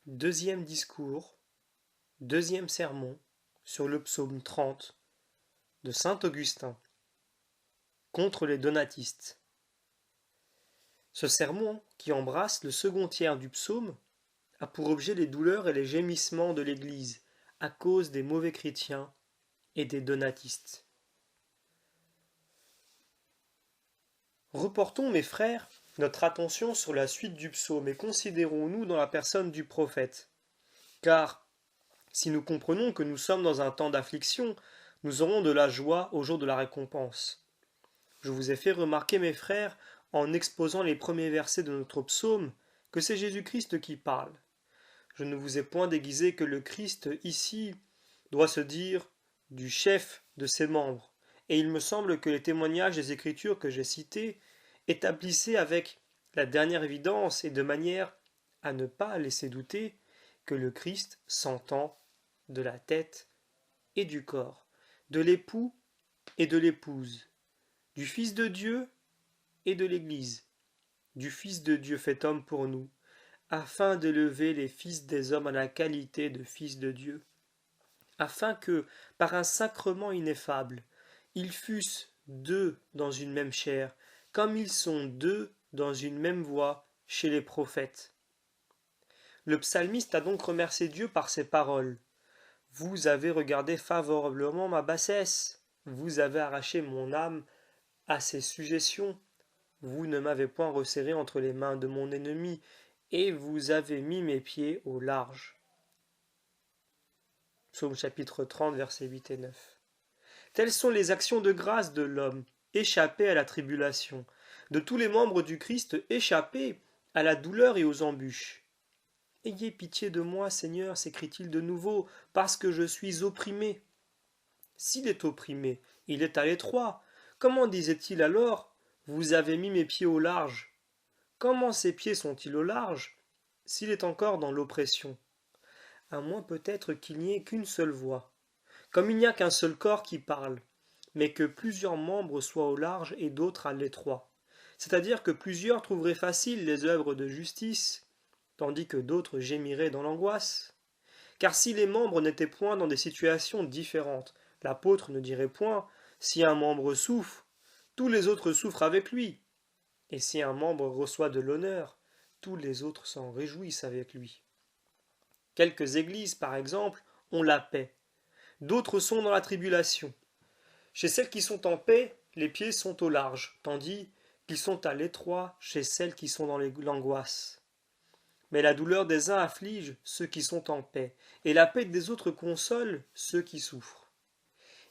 Deuxième discours, deuxième sermon sur le psaume 30 de saint Augustin contre les donatistes. Ce sermon, qui embrasse le second tiers du psaume, a pour objet les douleurs et les gémissements de l'Église à cause des mauvais chrétiens et des donatistes. Reportons, mes frères, notre attention sur la suite du psaume et considérons-nous dans la personne du prophète. Car, si nous comprenons que nous sommes dans un temps d'affliction, nous aurons de la joie au jour de la récompense. Je vous ai fait remarquer, mes frères, en exposant les premiers versets de notre psaume, que c'est Jésus-Christ qui parle. Je ne vous ai point déguisé que le Christ, ici, doit se dire du chef de ses membres. Et il me semble que les témoignages des Écritures que j'ai cités établissaient avec la dernière évidence et de manière à ne pas laisser douter que le Christ s'entend de la tête et du corps, de l'époux et de l'épouse, du Fils de Dieu et de l'Église, du Fils de Dieu fait homme pour nous, afin d'élever les fils des hommes à la qualité de fils de Dieu, afin que, par un sacrement ineffable, ils fussent deux dans une même chair, comme ils sont deux dans une même voix chez les prophètes. Le psalmiste a donc remercié Dieu par ces paroles. Vous avez regardé favorablement ma bassesse, vous avez arraché mon âme à ses suggestions, vous ne m'avez point resserré entre les mains de mon ennemi, et vous avez mis mes pieds au large. Psaume chapitre 30, versets 8 et 9. Telles sont les actions de grâce de l'homme, échappé à la tribulation, de tous les membres du Christ échappés à la douleur et aux embûches. Ayez pitié de moi, Seigneur, s'écrie-t-il de nouveau, parce que je suis opprimé. S'il est opprimé, il est à l'étroit. Comment disait-il alors? Vous avez mis mes pieds au large. Comment ses pieds sont-ils au large s'il est encore dans l'oppression? À moins peut-être qu'il n'y ait qu'une seule voix. Comme il n'y a qu'un seul corps qui parle, mais que plusieurs membres soient au large et d'autres à l'étroit. C'est-à-dire que plusieurs trouveraient faciles les œuvres de justice, tandis que d'autres gémiraient dans l'angoisse. Car si les membres n'étaient point dans des situations différentes, l'apôtre ne dirait point si un membre souffre, tous les autres souffrent avec lui. Et si un membre reçoit de l'honneur, tous les autres s'en réjouissent avec lui. Quelques églises, par exemple, ont la paix. D'autres sont dans la tribulation. Chez celles qui sont en paix, les pieds sont au large, tandis qu'ils sont à l'étroit chez celles qui sont dans l'angoisse. Mais la douleur des uns afflige ceux qui sont en paix, et la paix des autres console ceux qui souffrent.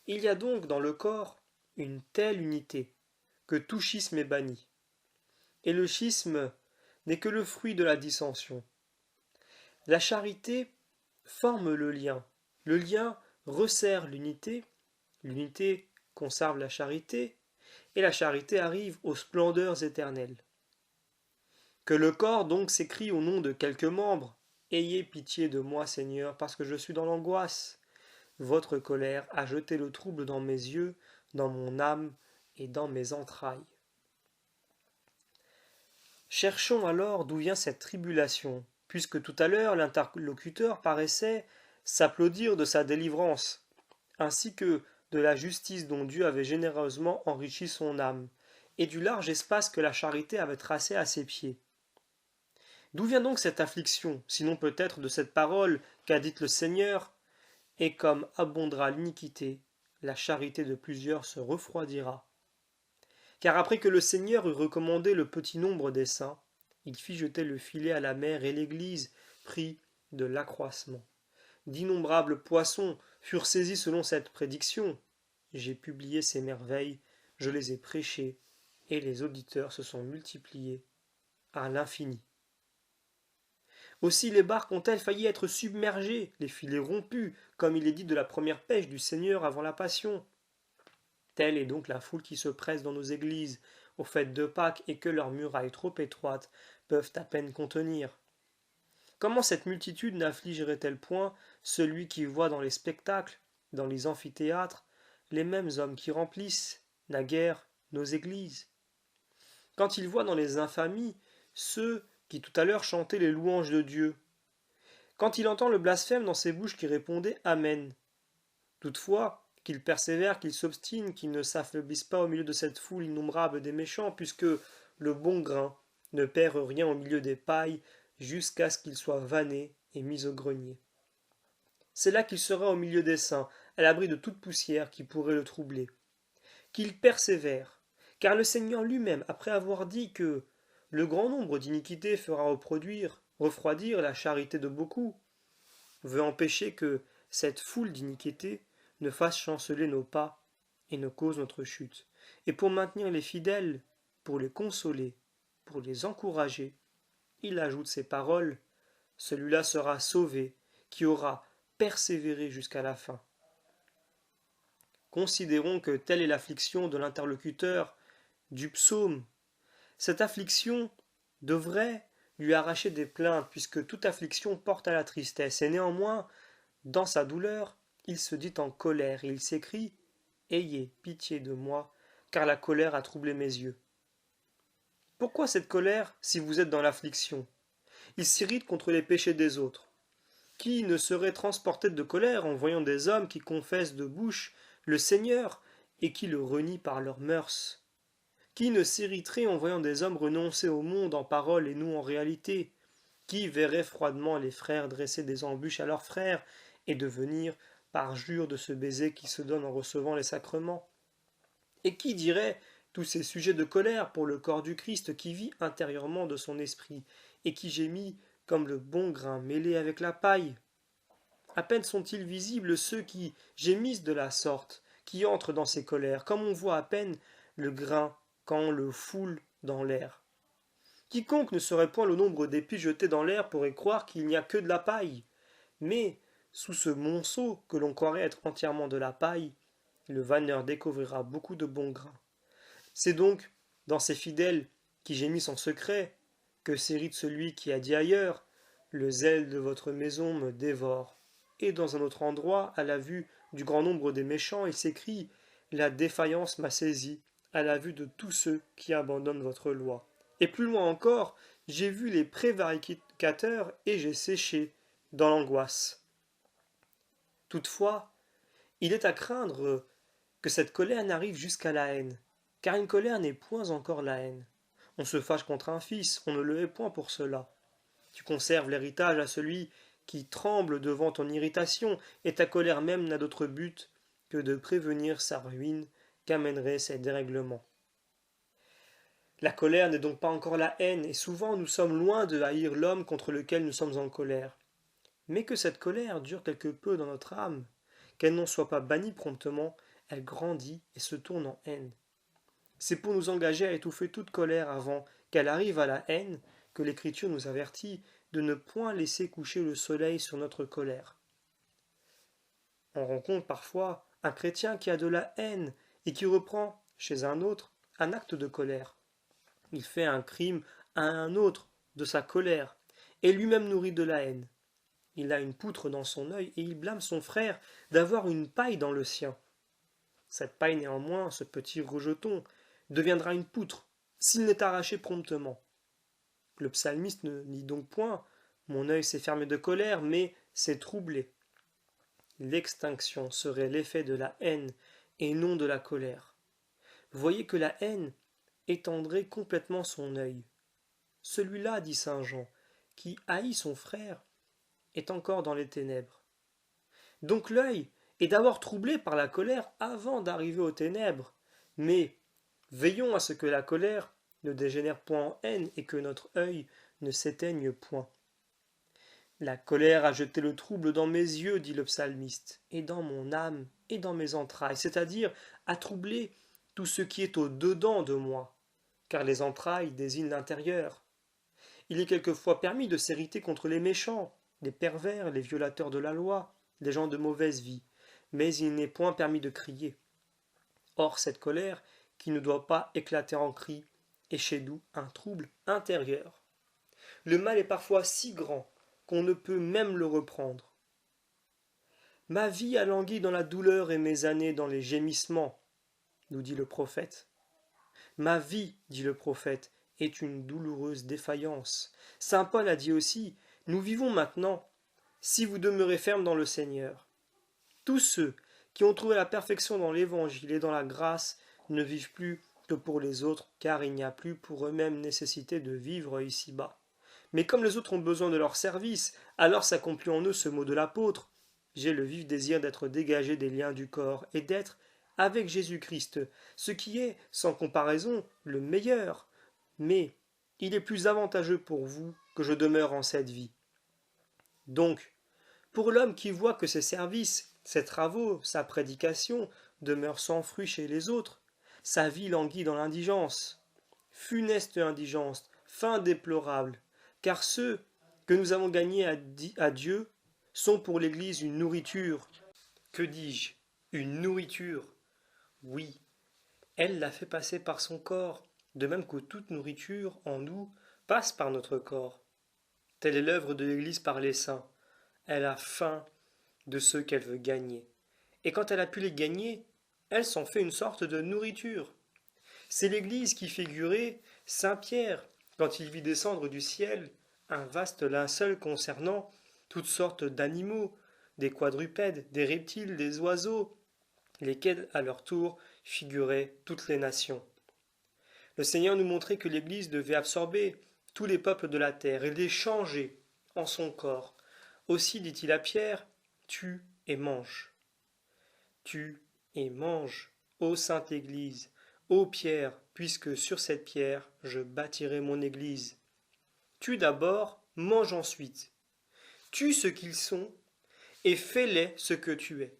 Il y a donc dans le corps une telle unité que tout schisme est banni. Et le schisme n'est que le fruit de la dissension. La charité forme le lien resserre l'unité, l'unité conserve la charité, et la charité arrive aux splendeurs éternelles. Que le corps donc s'écrie au nom de quelques membres. Ayez pitié de moi, Seigneur, parce que je suis dans l'angoisse. Votre colère a jeté le trouble dans mes yeux, dans mon âme et dans mes entrailles. Cherchons alors d'où vient cette tribulation, puisque tout à l'heure l'interlocuteur paraissait s'applaudir de sa délivrance, ainsi que de la justice dont Dieu avait généreusement enrichi son âme, et du large espace que la charité avait tracé à ses pieds. D'où vient donc cette affliction, sinon peut-être de cette parole qu'a dite le Seigneur, et comme abondera l'iniquité, la charité de plusieurs se refroidira. Car après que le Seigneur eut recommandé le petit nombre des saints, il fit jeter le filet à la mer et l'Église prit de l'accroissement. D'innombrables poissons furent saisis selon cette prédiction. J'ai publié ces merveilles, je les ai prêchées, et les auditeurs se sont multipliés à l'infini. Aussi les barques ont-elles failli être submergées, les filets rompus, comme il est dit de la première pêche du Seigneur avant la Passion. Telle est donc la foule qui se presse dans nos églises, aux fêtes de Pâques, et que leurs murailles trop étroites peuvent à peine contenir. Comment cette multitude n'affligerait-elle point celui qui voit dans les spectacles, dans les amphithéâtres, les mêmes hommes qui remplissent, naguère, nos églises? Quand il voit dans les infamies ceux qui tout à l'heure chantaient les louanges de Dieu, quand il entend le blasphème dans ses bouches qui répondaient Amen. Toutefois, qu'il persévère, qu'il s'obstine, qu'il ne s'affaiblisse pas au milieu de cette foule innombrable des méchants, puisque le bon grain ne perd rien au milieu des pailles jusqu'à ce qu'il soit vanné et mis au grenier. C'est là qu'il sera au milieu des saints, à l'abri de toute poussière qui pourrait le troubler. Qu'il persévère, car le Seigneur lui-même, après avoir dit que le grand nombre d'iniquités fera refroidir la charité de beaucoup, veut empêcher que cette foule d'iniquités ne fasse chanceler nos pas et ne cause notre chute. Et pour maintenir les fidèles, pour les consoler, pour les encourager, il ajoute ces paroles, celui-là sera sauvé, qui aura persévéré jusqu'à la fin. Considérons que telle est l'affliction de l'interlocuteur du psaume. Cette affliction devrait lui arracher des plaintes, puisque toute affliction porte à la tristesse, et néanmoins, dans sa douleur, il se dit en colère, et il s'écrie « Ayez pitié de moi, car la colère a troublé mes yeux. » Pourquoi cette colère si vous êtes dans l'affliction? Il s'irrite contre les péchés des autres. Qui ne serait transporté de colère en voyant des hommes qui confessent de bouche le Seigneur et qui le renient par leurs mœurs? Qui ne s'irriterait en voyant des hommes renoncer au monde en parole et nous en réalité? Qui verrait froidement les frères dresser des embûches à leurs frères et devenir parjure de ce baiser qui se donne en recevant les sacrements? Et qui dirait tous ces sujets de colère pour le corps du Christ qui vit intérieurement de son esprit et qui gémit comme le bon grain mêlé avec la paille? À peine sont-ils visibles ceux qui gémissent de la sorte, qui entrent dans ces colères, comme on voit à peine le grain quand on le foule dans l'air. Quiconque ne saurait point le nombre d'épis jetés dans l'air pourrait croire qu'il n'y a que de la paille. Mais, sous ce monceau que l'on croirait être entièrement de la paille, le vanneur découvrira beaucoup de bon grain. C'est donc dans ces fidèles qui gémissent en secret que s'irrite celui qui a dit ailleurs « Le zèle de votre maison me dévore ». Et dans un autre endroit, à la vue du grand nombre des méchants, il s'écrie « La défaillance m'a saisi à la vue de tous ceux qui abandonnent votre loi. » Et plus loin encore, j'ai vu les prévaricateurs et j'ai séché dans l'angoisse. Toutefois, il est à craindre que cette colère n'arrive jusqu'à la haine, car une colère n'est point encore la haine. On se fâche contre un fils, on ne le hait point pour cela. Tu conserves l'héritage à celui qui tremble devant ton irritation, et ta colère même n'a d'autre but que de prévenir sa ruine qu'amèneraient ces dérèglements. La colère n'est donc pas encore la haine, et souvent nous sommes loin de haïr l'homme contre lequel nous sommes en colère. Mais que cette colère dure quelque peu dans notre âme, qu'elle n'en soit pas bannie promptement, elle grandit et se tourne en haine. C'est pour nous engager à étouffer toute colère avant qu'elle arrive à la haine que l'Écriture nous avertit de ne point laisser coucher le soleil sur notre colère. On rencontre parfois un chrétien qui a de la haine et qui reprend, chez un autre, un acte de colère. Il fait un crime à un autre de sa colère, et lui-même nourrit de la haine. Il a une poutre dans son œil, et il blâme son frère d'avoir une paille dans le sien. Cette paille néanmoins, ce petit rejeton, deviendra une poutre, s'il n'est arraché promptement. Le psalmiste ne dit donc point « Mon œil s'est fermé de colère, mais s'est troublé ». L'extinction serait l'effet de la haine et non de la colère. Voyez que la haine étendrait complètement son œil. Celui-là, dit saint Jean, qui haït son frère, est encore dans les ténèbres. Donc l'œil est d'abord troublé par la colère avant d'arriver aux ténèbres, mais veillons à ce que la colère ne dégénère point en haine et que notre œil ne s'éteigne point. La colère a jeté le trouble dans mes yeux, dit le psalmiste, et dans mon âme et dans mes entrailles, c'est-à-dire a troublé tout ce qui est au dedans de moi, car les entrailles désignent l'intérieur. Il est quelquefois permis de s'irriter contre les méchants, les pervers, les violateurs de la loi, les gens de mauvaise vie, mais il n'est point permis de crier. Or cette colère, qui ne doit pas éclater en cris, est chez nous un trouble intérieur. Le mal est parfois si grand qu'on ne peut même le reprendre. Ma vie a langui dans la douleur et mes années dans les gémissements, nous dit le prophète. Ma vie, dit le prophète, est une douloureuse défaillance. Saint Paul a dit aussi, nous vivons maintenant, si vous demeurez ferme dans le Seigneur. Tous ceux qui ont trouvé la perfection dans l'Évangile et dans la grâce ne vivent plus que pour les autres, car il n'y a plus pour eux-mêmes nécessité de vivre ici-bas. Mais comme les autres ont besoin de leur service, alors s'accomplit en eux ce mot de l'apôtre. J'ai le vif désir d'être dégagé des liens du corps et d'être avec Jésus-Christ, ce qui est, sans comparaison, le meilleur. Mais il est plus avantageux pour vous que je demeure en cette vie. Donc, pour l'homme qui voit que ses services, ses travaux, sa prédication demeurent sans fruit chez les autres, sa vie languit dans l'indigence. Funeste indigence, fin déplorable, car ceux que nous avons gagnés à Dieu sont pour l'Église une nourriture. Que dis-je? Une nourriture. Oui, elle l'a fait passer par son corps, de même que toute nourriture en nous passe par notre corps. Telle est l'œuvre de l'Église par les saints. Elle a faim de ceux qu'elle veut gagner. Et quand elle a pu les gagner, elle s'en fait une sorte de nourriture. C'est l'Église qui figurait Saint Pierre quand il vit descendre du ciel un vaste linceul concernant toutes sortes d'animaux, des quadrupèdes, des reptiles, des oiseaux, lesquels à leur tour figuraient toutes les nations. Le Seigneur nous montrait que l'Église devait absorber tous les peuples de la terre et les changer en son corps. Aussi dit-il à Pierre, tue et mange. Tue et mange, ô sainte Église, ô Pierre, puisque sur cette pierre je bâtirai mon Église. Tue d'abord, mange ensuite. Tue ce qu'ils sont et fais-les ce que tu es.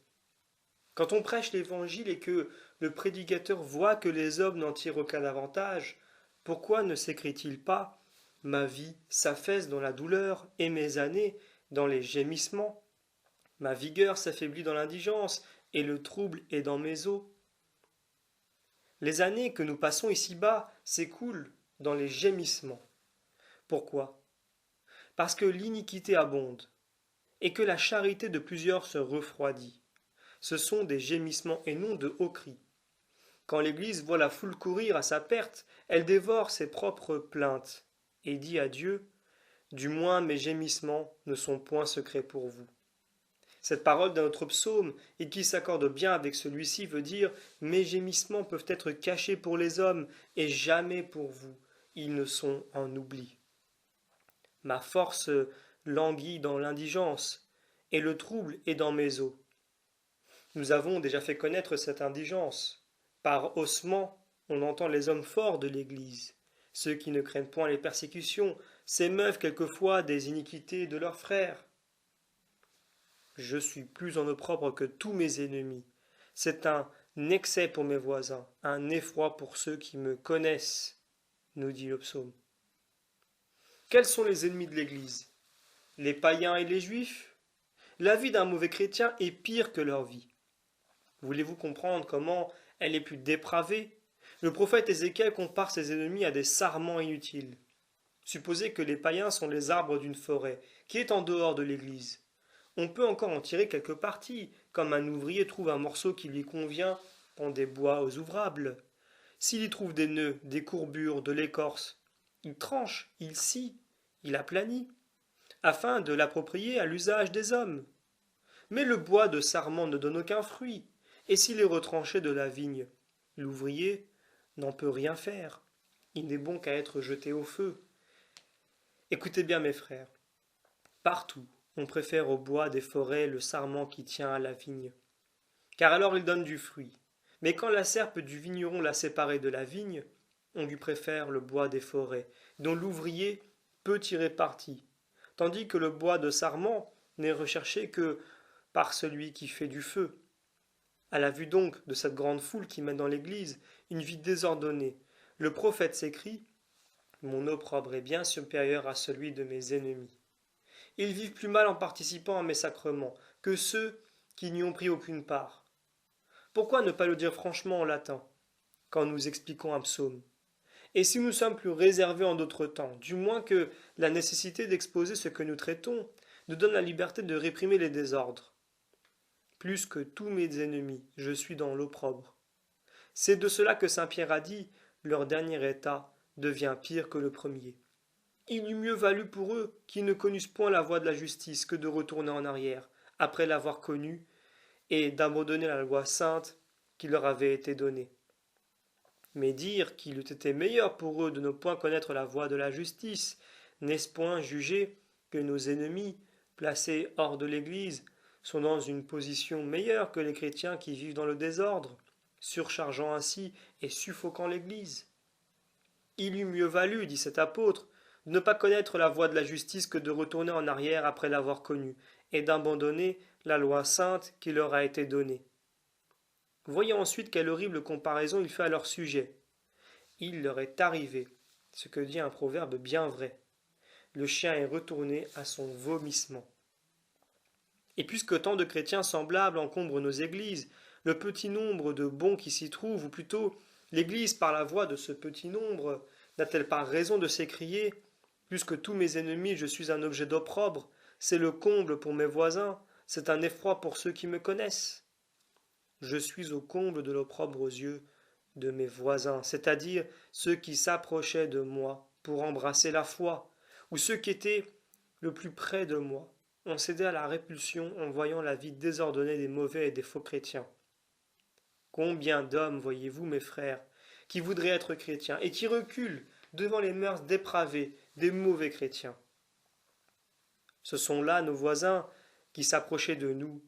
Quand on prêche l'Évangile et que le prédicateur voit que les hommes n'en tirent aucun avantage, pourquoi ne s'écrit-il pas « Ma vie s'affaisse dans la douleur et mes années dans les gémissements. Ma vigueur s'affaiblit dans l'indigence et le trouble est dans mes os. » Les années que nous passons ici-bas s'écoulent dans les gémissements. Pourquoi? Parce que l'iniquité abonde et que la charité de plusieurs se refroidit. Ce sont des gémissements et non de hauts cris. Quand l'Église voit la foule courir à sa perte, elle dévore ses propres plaintes et dit à Dieu, « Du moins mes gémissements ne sont point secrets pour vous. » Cette parole d'un autre psaume, et qui s'accorde bien avec celui-ci, veut dire « Mes gémissements peuvent être cachés pour les hommes, et jamais pour vous, ils ne sont en oubli. » Ma force languit dans l'indigence, et le trouble est dans mes os. Nous avons déjà fait connaître cette indigence. Par ossements, on entend les hommes forts de l'Église. Ceux qui ne craignent point les persécutions s'émeuvent quelquefois des iniquités de leurs frères. Je suis plus en opprobre que tous mes ennemis. C'est un excès pour mes voisins, un effroi pour ceux qui me connaissent, nous dit le psaume. Quels sont les ennemis de l'Église? Les païens et les juifs? La vie d'un mauvais chrétien est pire que leur vie. Voulez-vous comprendre comment elle est plus dépravée? Le prophète Ézéchiel compare ses ennemis à des sarments inutiles. Supposez que les païens sont les arbres d'une forêt, qui est en dehors de l'Église. On peut encore en tirer quelques parties, comme un ouvrier trouve un morceau qui lui convient dans des bois ouvrables. S'il y trouve des nœuds, des courbures, de l'écorce, il tranche, il scie, il aplanit, afin de l'approprier à l'usage des hommes. Mais le bois de sarment ne donne aucun fruit, et s'il est retranché de la vigne, l'ouvrier n'en peut rien faire. Il n'est bon qu'à être jeté au feu. Écoutez bien mes frères, partout on préfère au bois des forêts le sarment qui tient à la vigne, car alors il donne du fruit. Mais quand la serpe du vigneron l'a séparé de la vigne, on lui préfère le bois des forêts, dont l'ouvrier peut tirer parti, tandis que le bois de sarment n'est recherché que par celui qui fait du feu. À la vue donc de cette grande foule qui mène dans l'église une vie désordonnée, le prophète s'écrie « Mon opprobre est bien supérieur à celui de mes ennemis. Ils vivent plus mal en participant à mes sacrements que ceux qui n'y ont pris aucune part. » Pourquoi ne pas le dire franchement en latin, quand nous expliquons un psaume? Et si nous sommes plus réservés en d'autres temps, du moins que la nécessité d'exposer ce que nous traitons nous donne la liberté de réprimer les désordres. Plus que tous mes ennemis, je suis dans l'opprobre. C'est de cela que saint Pierre a dit, leur dernier état devient pire que le premier. Il eût mieux valu pour eux qu'ils ne connussent point la voie de la justice que de retourner en arrière, après l'avoir connue, et d'abandonner la loi sainte qui leur avait été donnée. Mais dire qu'il eût été meilleur pour eux de ne point connaître la voie de la justice, n'est-ce point juger que nos ennemis, placés hors de l'Église, sont dans une position meilleure que les chrétiens qui vivent dans le désordre, surchargeant ainsi et suffoquant l'Église? Il eût mieux valu, dit cet apôtre, de ne pas connaître la voie de la justice que de retourner en arrière après l'avoir connue, et d'abandonner la loi sainte qui leur a été donnée. Voyez ensuite quelle horrible comparaison il fait à leur sujet. Il leur est arrivé, ce que dit un proverbe bien vrai. Le chien est retourné à son vomissement. Et puisque tant de chrétiens semblables encombrent nos églises, le petit nombre de bons qui s'y trouvent, ou plutôt l'Église par la voix de ce petit nombre, n'a-t-elle pas raison de s'écrier: puisque tous mes ennemis je suis un objet d'opprobre, c'est le comble pour mes voisins, c'est un effroi pour ceux qui me connaissent. Je suis au comble de l'opprobre aux yeux de mes voisins, c'est-à-dire ceux qui s'approchaient de moi pour embrasser la foi, ou ceux qui étaient le plus près de moi, ont cédé à la répulsion en voyant la vie désordonnée des mauvais et des faux chrétiens. Combien d'hommes, voyez-vous, mes frères, qui voudraient être chrétiens et qui reculent devant les mœurs dépravées des mauvais chrétiens. Ce sont là nos voisins qui s'approchaient de nous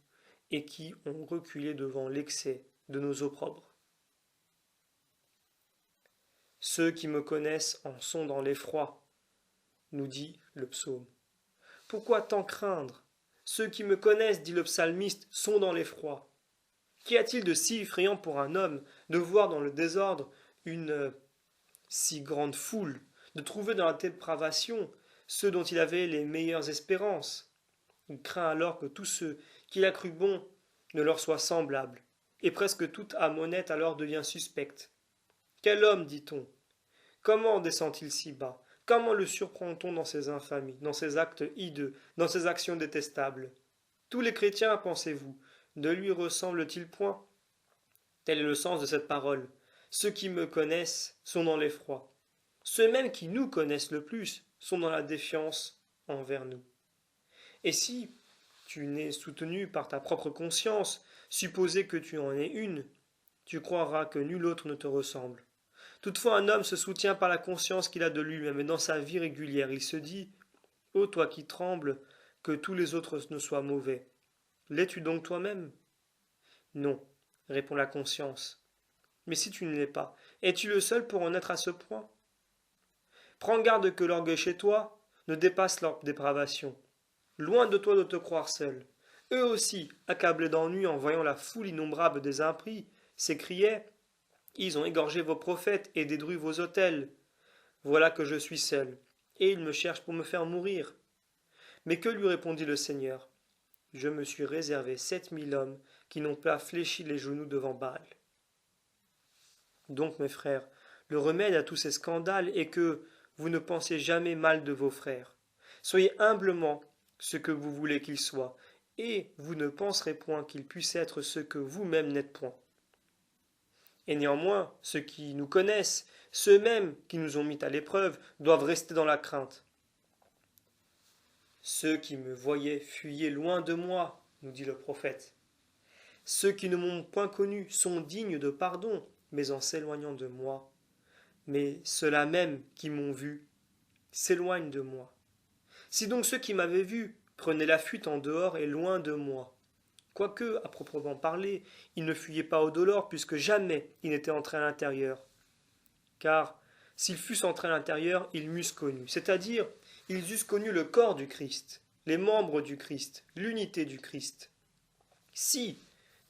et qui ont reculé devant l'excès de nos opprobres. Ceux qui me connaissent en sont dans l'effroi, nous dit le psaume. Pourquoi tant craindre? Ceux qui me connaissent, dit le psalmiste, sont dans l'effroi. Qu'y a-t-il de si effrayant pour un homme de voir dans le désordre une si grande foule, de trouver dans la dépravation ceux dont il avait les meilleures espérances? Il craint alors que tous ceux qu'il a cru bons ne leur soient semblables, et presque toute âme honnête alors devient suspecte. Quel homme, dit-on? Comment descend-il si bas? Comment le surprend-on dans ses infamies, dans ses actes hideux, dans ses actions détestables? Tous les chrétiens, pensez-vous, ne lui ressemblent-ils point? Tel est le sens de cette parole. Ceux qui me connaissent sont dans l'effroi. Ceux mêmes qui nous connaissent le plus sont dans la défiance envers nous. Et si tu n'es soutenu par ta propre conscience, supposé que tu en es une, tu croiras que nul autre ne te ressemble. Toutefois, un homme se soutient par la conscience qu'il a de lui-même, et dans sa vie régulière, il se dit: ô toi qui trembles, que tous les autres ne soient mauvais. L'es-tu donc toi-même? Non, répond la conscience. Mais si tu ne l'es pas, es-tu le seul pour en être à ce point? Prends garde que l'orgueil chez toi ne dépasse leur dépravation. Loin de toi de te croire seul. Eux aussi, accablés d'ennui en voyant la foule innombrable des impies, s'écriaient: ils ont égorgé vos prophètes et détruit vos autels. Voilà que je suis seul, et ils me cherchent pour me faire mourir. Mais que lui répondit le Seigneur? Je me suis réservé 7000 hommes qui n'ont pas fléchi les genoux devant Baal. Donc, mes frères, le remède à tous ces scandales est que vous ne pensez jamais mal de vos frères. Soyez humblement ce que vous voulez qu'ils soient, et vous ne penserez point qu'ils puissent être ce que vous-même n'êtes point. Et néanmoins, ceux qui nous connaissent, ceux-mêmes qui nous ont mis à l'épreuve, doivent rester dans la crainte. Ceux qui me voyaient fuyaient loin de moi, nous dit le prophète. Ceux qui ne m'ont point connu sont dignes de pardon, mais en s'éloignant de moi. Mais ceux-là même qui m'ont vu s'éloignent de moi. Si donc ceux qui m'avaient vu prenaient la fuite en dehors et loin de moi, quoique, à proprement parler, ils ne fuyaient pas au dehors, puisque jamais ils n'étaient entrés à l'intérieur. Car, s'ils fussent entrés à l'intérieur, ils m'eussent connu, c'est-à-dire, ils eussent connu le corps du Christ, les membres du Christ, l'unité du Christ. Si,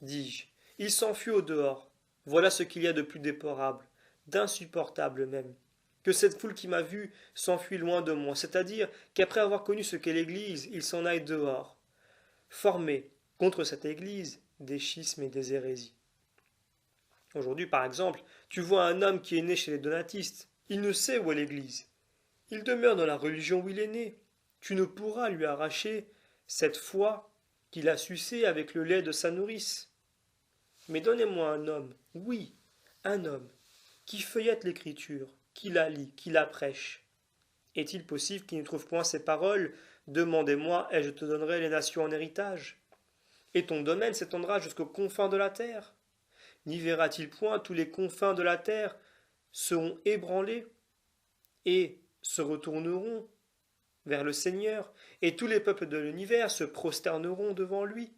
dis-je, ils s'enfuient au dehors, voilà ce qu'il y a de plus déplorable, d'insupportable même, que cette foule qui m'a vu s'enfuit loin de moi, c'est-à-dire qu'après avoir connu ce qu'est l'Église, ils s'en aillent dehors, formés, contre cette Église, des schismes et des hérésies. Aujourd'hui, par exemple, tu vois un homme qui est né chez les donatistes. Il ne sait où est l'Église. Il demeure dans la religion où il est né. Tu ne pourras lui arracher cette foi qu'il a sucée avec le lait de sa nourrice. Mais donnez-moi un homme, oui, un homme, qui feuillette l'Écriture, qui la lit, qui la prêche. Est-il possible qu'il ne trouve point ces paroles? Demandez-moi, et je te donnerai les nations en héritage. Et ton domaine s'étendra jusqu'aux confins de la terre. N'y verra-t-il point tous les confins de la terre seront ébranlés et se retourneront vers le Seigneur, et tous les peuples de l'univers se prosterneront devant lui.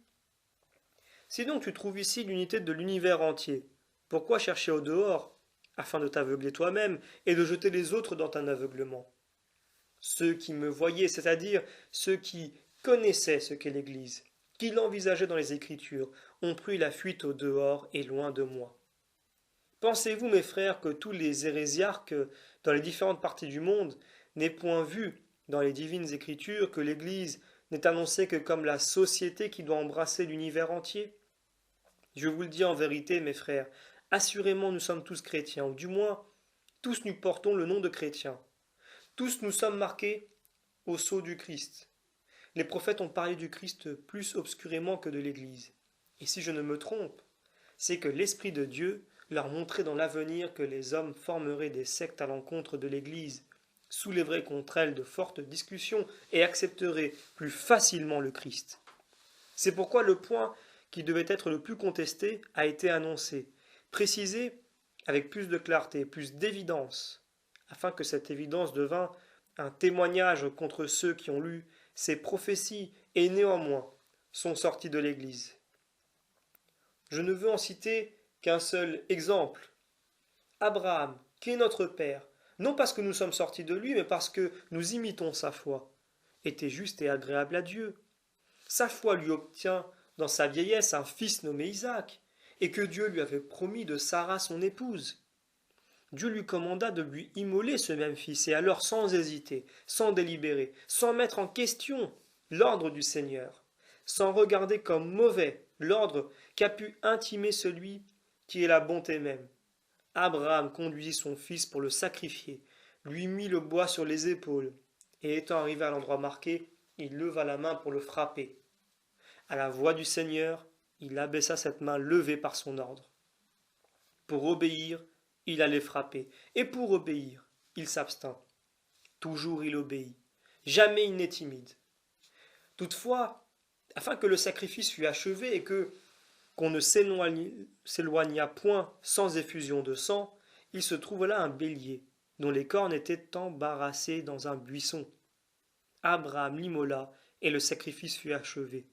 Si donc tu trouves ici l'unité de l'univers entier, pourquoi chercher au dehors, afin de t'aveugler toi-même et de jeter les autres dans un aveuglement? Ceux qui me voyaient, c'est-à-dire ceux qui connaissaient ce qu'est l'Église, qui l'envisageaient dans les Écritures, ont pris la fuite au dehors et loin de moi. Pensez-vous, mes frères, que tous les hérésiarques dans les différentes parties du monde n'aient point vu dans les divines Écritures que l'Église n'est annoncée que comme la société qui doit embrasser l'univers entier? Je vous le dis en vérité, mes frères, assurément nous sommes tous chrétiens, ou du moins tous nous portons le nom de chrétiens. Tous nous sommes marqués au sceau du Christ. Les prophètes ont parlé du Christ plus obscurément que de l'Église. Et si je ne me trompe, c'est que l'Esprit de Dieu leur montrait dans l'avenir que les hommes formeraient des sectes à l'encontre de l'Église, soulèveraient contre elle de fortes discussions et accepteraient plus facilement le Christ. C'est pourquoi le point qui devait être le plus contesté a été annoncé, précisé avec plus de clarté, plus d'évidence, afin que cette évidence devint un témoignage contre ceux qui ont lu ces prophéties et néanmoins sont sortis de l'Église. Je ne veux en citer qu'un seul exemple. Abraham, qui est notre Père, non parce que nous sommes sortis de lui, mais parce que nous imitons sa foi, était juste et agréable à Dieu. Sa foi lui obtient dans sa vieillesse un fils nommé Isaac, et que Dieu lui avait promis de Sarah son épouse. Dieu lui commanda de lui immoler ce même fils, et alors sans hésiter, sans délibérer, sans mettre en question l'ordre du Seigneur, sans regarder comme mauvais l'ordre qu'a pu intimer celui qui est la bonté même. Abraham conduisit son fils pour le sacrifier, lui mit le bois sur les épaules, et étant arrivé à l'endroit marqué, il leva la main pour le frapper. À la voix du Seigneur, il abaissa cette main levée par son ordre. Pour obéir, il allait frapper, et pour obéir, il s'abstint. Toujours il obéit, jamais il n'est timide. Toutefois, afin que le sacrifice fût achevé et que qu'on ne s'éloignât point sans effusion de sang, il se trouva là un bélier, dont les cornes étaient embarrassées dans un buisson. Abraham l'immola, et le sacrifice fut achevé.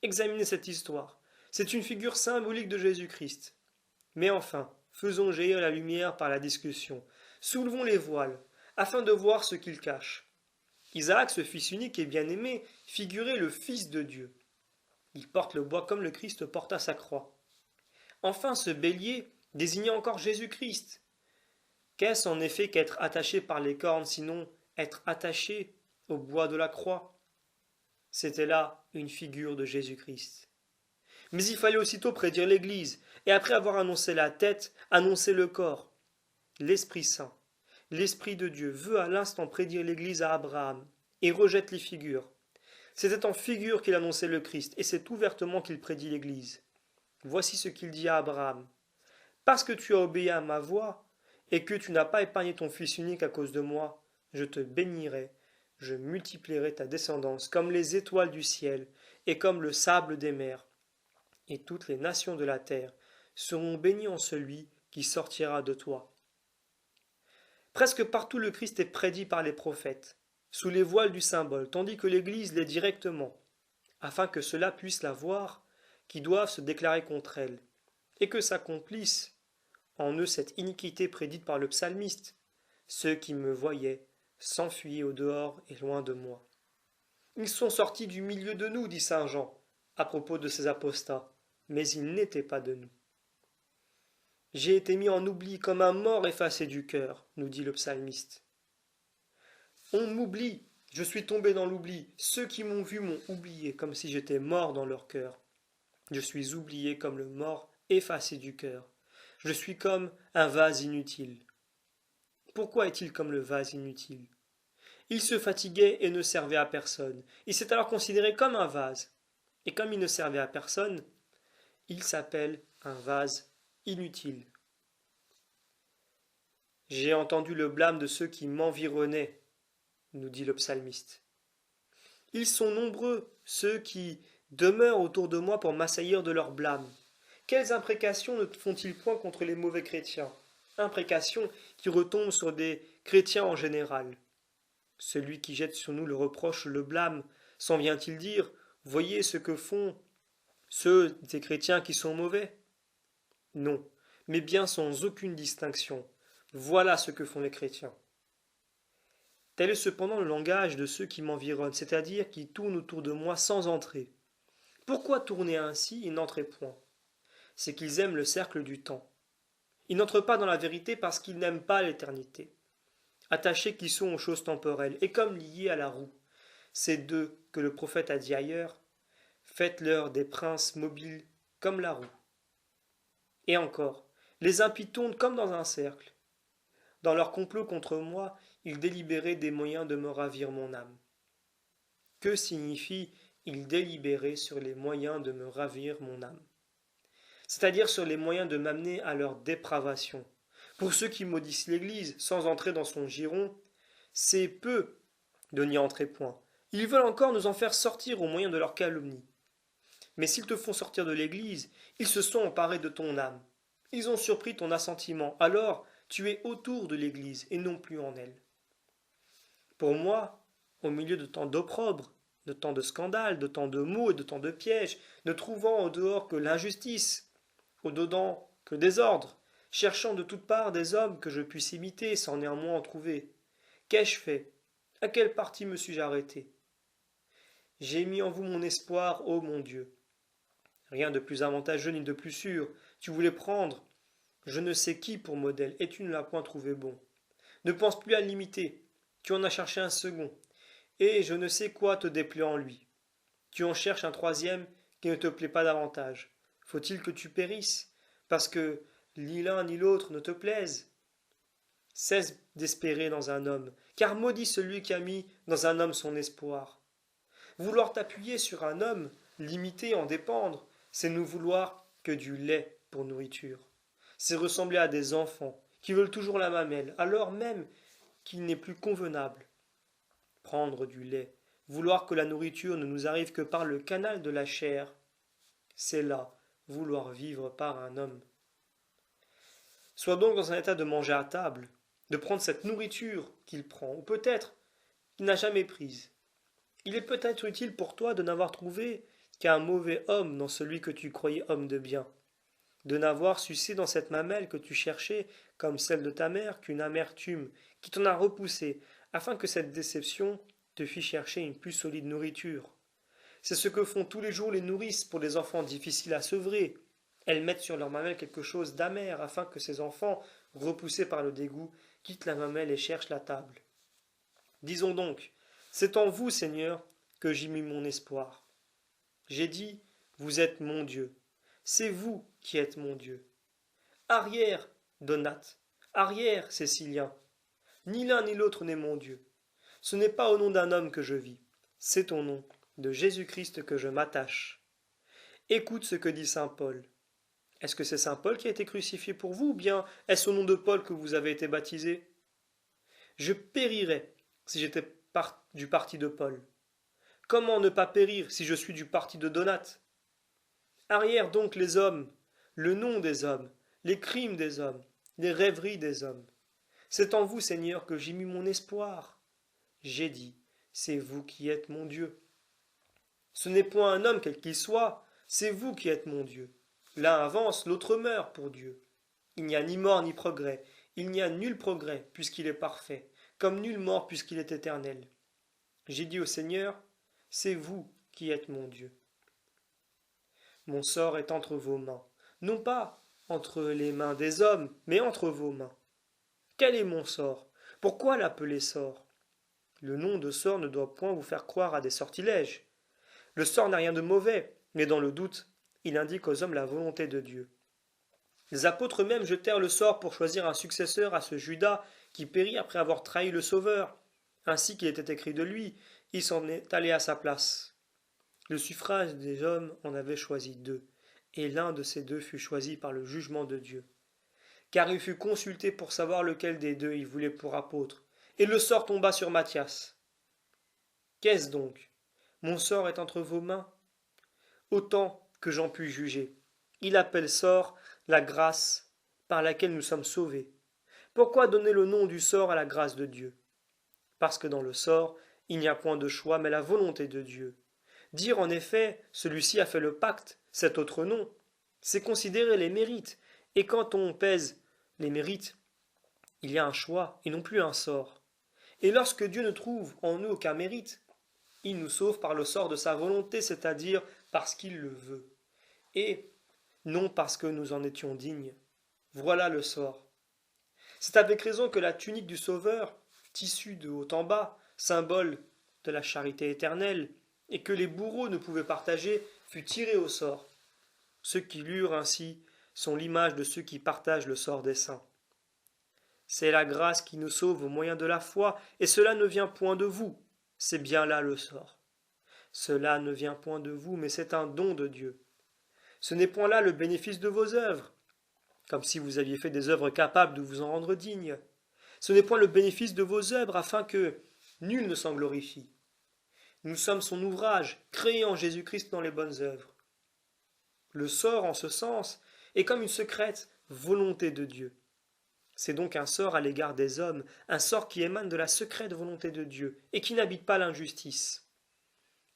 Examinez cette histoire. C'est une figure symbolique de Jésus-Christ. Mais enfin, faisons jaillir la lumière par la discussion. Soulevons les voiles, afin de voir ce qu'il cache. Isaac, ce fils unique et bien-aimé, figurait le Fils de Dieu. Il porte le bois comme le Christ porta sa croix. Enfin, ce bélier désignait encore Jésus-Christ. Qu'est-ce en effet qu'être attaché par les cornes, sinon être attaché au bois de la croix? C'était là une figure de Jésus-Christ. Mais il fallait aussitôt prédire l'Église, et après avoir annoncé la tête, annoncer le corps. L'Esprit Saint, l'Esprit de Dieu, veut à l'instant prédire l'Église à Abraham, et rejette les figures. C'était en figure qu'il annonçait le Christ, et c'est ouvertement qu'il prédit l'Église. Voici ce qu'il dit à Abraham. Parce que tu as obéi à ma voix, et que tu n'as pas épargné ton fils unique à cause de moi, je te bénirai, je multiplierai ta descendance comme les étoiles du ciel, et comme le sable des mers. Et toutes les nations de la terre seront bénies en celui qui sortira de toi. Presque partout le Christ est prédit par les prophètes, sous les voiles du symbole, tandis que l'Église l'est directement, afin que ceux-là puissent la voir, qui doivent se déclarer contre elle, et que s'accomplisse en eux cette iniquité prédite par le psalmiste. Ceux qui me voyaient s'enfuyaient au dehors et loin de moi. Ils sont sortis du milieu de nous, dit saint Jean, à propos de ces apostats, mais ils n'étaient pas de nous. J'ai été mis en oubli comme un mort effacé du cœur, nous dit le psalmiste. On m'oublie, je suis tombé dans l'oubli. Ceux qui m'ont vu m'ont oublié, comme si j'étais mort dans leur cœur. Je suis oublié comme le mort effacé du cœur. Je suis comme un vase inutile. Pourquoi est-il comme le vase inutile? Il se fatiguait et ne servait à personne. Il s'est alors considéré comme un vase. Et comme il ne servait à personne, il s'appelle un vase inutile. J'ai entendu le blâme de ceux qui m'environnaient, nous dit le psalmiste. Ils sont nombreux, ceux qui demeurent autour de moi pour m'assaillir de leur blâme. Quelles imprécations ne font-ils point contre les mauvais chrétiens? Imprécations qui retombent sur des chrétiens en général. Celui qui jette sur nous le reproche, le blâme, s'en vient-il dire, voyez ce que font ceux des chrétiens qui sont mauvais? Non, mais bien sans aucune distinction. Voilà ce que font les chrétiens. Tel est cependant le langage de ceux qui m'environnent, c'est-à-dire qui tournent autour de moi sans entrer. Pourquoi tourner ainsi? Ils n'entraient point. C'est qu'ils aiment le cercle du temps. Ils n'entrent pas dans la vérité parce qu'ils n'aiment pas l'éternité. Attachés qu'ils sont aux choses temporelles, et comme liés à la roue. C'est d'eux que le prophète a dit ailleurs, faites-leur des princes mobiles comme la roue. Et encore, les impies tournent comme dans un cercle. Dans leur complot contre moi, ils délibéraient des moyens de me ravir mon âme. Que signifie ils délibéraient sur les moyens de me ravir mon âme? C'est-à-dire sur les moyens de m'amener à leur dépravation. Pour ceux qui maudissent l'Église sans entrer dans son giron, c'est peu de n'y entrer point. Ils veulent encore nous en faire sortir au moyen de leur calomnie. Mais s'ils te font sortir de l'Église, ils se sont emparés de ton âme. Ils ont surpris ton assentiment. Alors, tu es autour de l'Église et non plus en elle. Pour moi, au milieu de tant d'opprobre, de tant de scandales, de tant de maux et de tant de pièges, ne trouvant au dehors que l'injustice, au dedans que désordre, cherchant de toutes parts des hommes que je puisse imiter sans néanmoins en trouver, qu'ai-je fait? À quel parti me suis-je arrêté? J'ai mis en vous mon espoir, ô mon Dieu. Rien de plus avantageux ni de plus sûr. Tu voulais prendre je ne sais qui pour modèle, et tu ne l'as point trouvé bon. Ne pense plus à l'imiter. Tu en as cherché un second, et je ne sais quoi te déplaît en lui. Tu en cherches un troisième qui ne te plaît pas davantage. Faut-il que tu périsses, parce que ni l'un ni l'autre ne te plaisent? Cesse d'espérer dans un homme, car maudit celui qui a mis dans un homme son espoir. Vouloir t'appuyer sur un homme, l'imiter, en dépendre, c'est ne vouloir que du lait pour nourriture. C'est ressembler à des enfants qui veulent toujours la mamelle, alors même qu'il n'est plus convenable. Prendre du lait, vouloir que la nourriture ne nous arrive que par le canal de la chair, c'est là vouloir vivre par un homme. Sois donc dans un état de manger à table, de prendre cette nourriture qu'il prend, ou peut-être qu'il n'a jamais prise. Il est peut-être utile pour toi de n'avoir trouvé qu'un mauvais homme dans celui que tu croyais homme de bien, de n'avoir sucé dans cette mamelle que tu cherchais, comme celle de ta mère, qu'une amertume qui t'en a repoussé, afin que cette déception te fît chercher une plus solide nourriture. C'est ce que font tous les jours les nourrices pour les enfants difficiles à sevrer. Elles mettent sur leur mamelle quelque chose d'amer, afin que ces enfants, repoussés par le dégoût, quittent la mamelle et cherchent la table. Disons donc, c'est en vous, Seigneur, que j'y mis mon espoir. J'ai dit, vous êtes mon Dieu. C'est vous qui êtes mon Dieu. Arrière, Donate. Arrière, Cécilien. Ni l'un ni l'autre n'est mon Dieu. Ce n'est pas au nom d'un homme que je vis. C'est au nom de Jésus-Christ que je m'attache. Écoute ce que dit saint Paul. Est-ce que c'est saint Paul qui a été crucifié pour vous, ou bien est-ce au nom de Paul que vous avez été baptisé? Je périrais si j'étais du parti de Paul. Comment ne pas périr si je suis du parti de Donate? Arrière donc les hommes, le nom des hommes, les crimes des hommes, les rêveries des hommes. C'est en vous, Seigneur, que j'ai mis mon espoir. J'ai dit, c'est vous qui êtes mon Dieu. Ce n'est point un homme quel qu'il soit, c'est vous qui êtes mon Dieu. L'un avance, l'autre meurt pour Dieu. Il n'y a ni mort ni progrès, il n'y a nul progrès puisqu'il est parfait, comme nulle mort puisqu'il est éternel. J'ai dit au Seigneur, c'est vous qui êtes mon Dieu. Mon sort est entre vos mains, non pas entre les mains des hommes, mais entre vos mains. Quel est mon sort? Pourquoi l'appeler sort? Le nom de sort ne doit point vous faire croire à des sortilèges. Le sort n'a rien de mauvais, mais dans le doute, il indique aux hommes la volonté de Dieu. Les apôtres eux-mêmes jetèrent le sort pour choisir un successeur à ce Judas qui périt après avoir trahi le Sauveur. Ainsi qu'il était écrit de lui, il s'en est allé à sa place. Le suffrage des hommes en avait choisi deux, et l'un de ces deux fut choisi par le jugement de Dieu. Car il fut consulté pour savoir lequel des deux il voulait pour apôtre, et le sort tomba sur Matthias. Qu'est-ce donc? Mon sort est entre vos mains. Autant que j'en puis juger, il appelle sort la grâce par laquelle nous sommes sauvés. Pourquoi donner le nom du sort à la grâce de Dieu? Parce que dans le sort, il n'y a point de choix, mais la volonté de Dieu. Dire en effet, celui-ci a fait le pacte, cet autre non, c'est considérer les mérites. Et quand on pèse les mérites, il y a un choix et non plus un sort. Et lorsque Dieu ne trouve en nous aucun mérite, il nous sauve par le sort de sa volonté, c'est-à-dire parce qu'il le veut, et non parce que nous en étions dignes. Voilà le sort. C'est avec raison que la tunique du Sauveur, tissue de haut en bas, symbole de la charité éternelle, et que les bourreaux ne pouvaient partager, fut tirée au sort. Ceux qui l'eurent ainsi sont l'image de ceux qui partagent le sort des saints. C'est la grâce qui nous sauve au moyen de la foi, et cela ne vient point de vous, c'est bien là le sort. Cela ne vient point de vous, mais c'est un don de Dieu. Ce n'est point là le bénéfice de vos œuvres, comme si vous aviez fait des œuvres capables de vous en rendre digne. Ce n'est point le bénéfice de vos œuvres, afin que nul ne s'en glorifie. Nous sommes son ouvrage, créé en Jésus-Christ dans les bonnes œuvres. Le sort, en ce sens, est comme une secrète volonté de Dieu. C'est donc un sort à l'égard des hommes, un sort qui émane de la secrète volonté de Dieu, et qui n'habite pas l'injustice.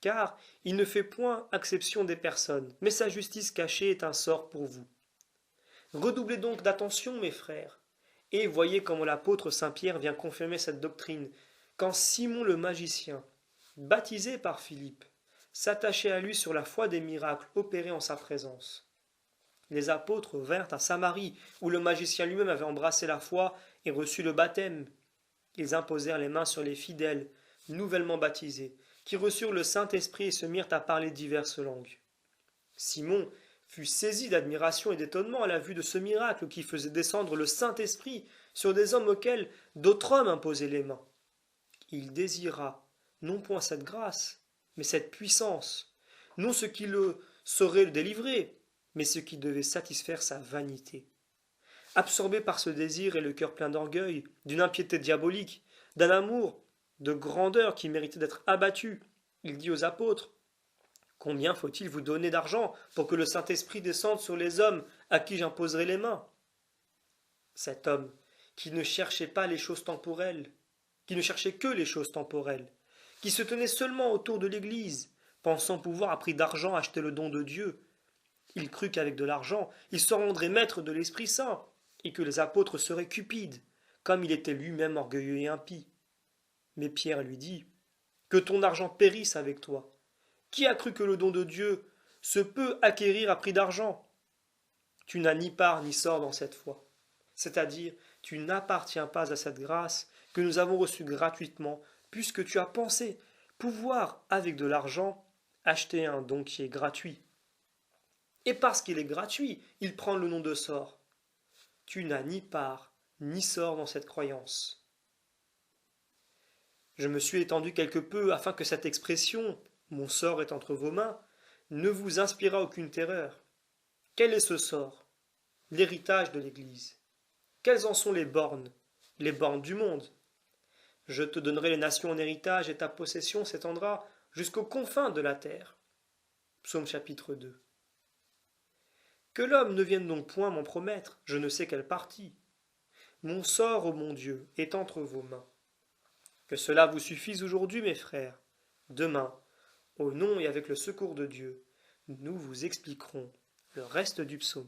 Car il ne fait point acception des personnes, mais sa justice cachée est un sort pour vous. Redoublez donc d'attention, mes frères, et voyez comment l'apôtre Saint Pierre vient confirmer cette doctrine, quand Simon le magicien, baptisé par Philippe, s'attachait à lui sur la foi des miracles opérés en sa présence. Les apôtres vinrent à Samarie, où le magicien lui-même avait embrassé la foi et reçu le baptême. Ils imposèrent les mains sur les fidèles, nouvellement baptisés, qui reçurent le Saint-Esprit et se mirent à parler diverses langues. Simon fut saisi d'admiration et d'étonnement à la vue de ce miracle qui faisait descendre le Saint-Esprit sur des hommes auxquels d'autres hommes imposaient les mains. Il désira non point cette grâce, mais cette puissance, non ce qui le saurait le délivrer, mais ce qui devait satisfaire sa vanité. Absorbé par ce désir et le cœur plein d'orgueil, d'une impiété diabolique, d'un amour de grandeur qui méritait d'être abattu, il dit aux apôtres: Combien faut-il vous donner d'argent pour que le Saint-Esprit descende sur les hommes à qui j'imposerai les mains? Cet homme, qui ne cherchait pas les choses temporelles, qui ne cherchait que les choses temporelles, qui se tenait seulement autour de l'Église, pensant pouvoir à prix d'argent acheter le don de Dieu, il crut qu'avec de l'argent, il se rendrait maître de l'Esprit Saint, et que les apôtres seraient cupides, comme il était lui-même orgueilleux et impie. Mais Pierre lui dit: Que ton argent périsse avec toi. Qui a cru que le don de Dieu se peut acquérir à prix d'argent? Tu n'as ni part ni sort dans cette foi. C'est-à-dire, tu n'appartiens pas à cette grâce que nous avons reçue gratuitement, puisque tu as pensé pouvoir, avec de l'argent, acheter un don qui est gratuit. Et parce qu'il est gratuit, il prend le nom de sort. Tu n'as ni part ni sort dans cette croyance. Je me suis étendu quelque peu afin que cette expression mon sort est entre vos mains ne vous inspirât aucune terreur. Quel est ce sort? L'héritage de l'Église. Quelles en sont les bornes? Les bornes du monde. Je te donnerai les nations en héritage et ta possession s'étendra jusqu'aux confins de la terre. Psaume chapitre 2. Que l'homme ne vienne donc point m'en promettre, je ne sais quelle partie. Mon sort, ô mon Dieu, est entre vos mains. Que cela vous suffise aujourd'hui, mes frères. Demain, au nom et avec le secours de Dieu, nous vous expliquerons le reste du psaume.